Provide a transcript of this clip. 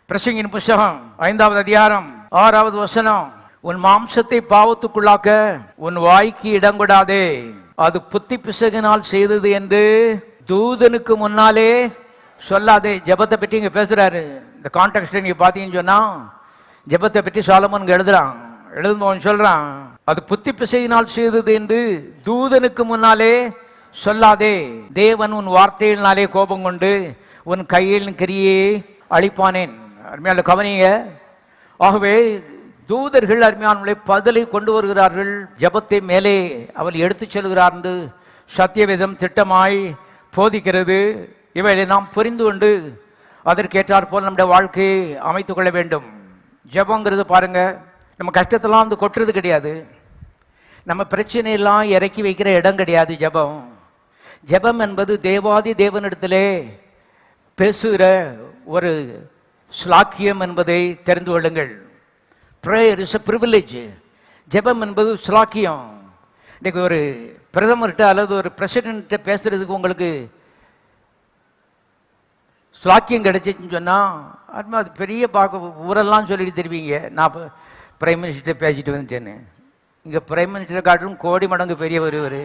பிரசங்கின் புஸ்தகம் 5வது அதிகாரம் 6வது வசனம். உன் மாம்சத்தை பாவத்துக்குள்ளாக்க உன் வாய்க்கு இடங்கொடாதே, அது புத்தி பிசகினால் செய்தது என்று தூதனுக்கு முன்னாலே சொல்லாதே. ஜெபத்தை பற்றி இங்க பேசுறாரு. இந்த கான்டெக்ஸ்ட் நீங்க பாத்தீங்கன்னு சொன்னா ஜெபத்தை பற்றி சாலமோன் எழுதும்போது சொல்றான், அது புத்தி பிசையினால் செய்தது என்று தூதனுக்கு முன்னாலே சொல்லாதே. தேவன் உன் வார்த்தையினாலே கோபம் கொண்டு உன் கையில் கிரியை அழிப்பானேன். அருமையான கவனிங்க. ஆகவே தூதர்கள் அருமையான பதிலை கொண்டு வருகிறார்கள். ஜெபத்தை மேலே அவள் எடுத்துச் செல்கிறார் என்று சத்தியவேதம் திட்டமாய் போதிக்கிறது. இவைகளை நாம் புரிந்து கொண்டு அதற்கேற்றாற் போல் நம்முடைய வாழ்க்கையை அமைத்துக் கொள்ள வேண்டும். ஜெபங்கிறது பாருங்க, நம்ம கஷ்டத்தெல்லாம் வந்து கொட்டுறது கிடையாது, நம்ம பிரச்சனையெல்லாம் இறக்கி வைக்கிற இடம் கிடையாது. ஜெபம் ஜெபம் என்பது தேவாதி தேவனிடத்திலே பேசுகிற ஒரு ஸ்லாக்கியம் என்பதை தெரிந்து கொள்ளுங்கள். Prayer is a privilege. ஜெபம் என்பது ஸ்லாக்கியம். இன்னைக்கு ஒரு பிரதமர்கிட்ட அல்லது ஒரு பிரசிடென்ட்ட பேசுறதுக்கு உங்களுக்கு ஸ்லாக்கியம் கிடைச்சின்னு சொன்னா அது பெரிய ஊரெல்லாம் சொல்லிட்டு தருவீங்க, நான் பிரைம் மினிஸ்டர் பேசிட்டு வந்துட்டேன்னு. இங்க பிரைம் மினிஸ்டர் காட்டிலும் கோடி மடங்கு பெரியவர்.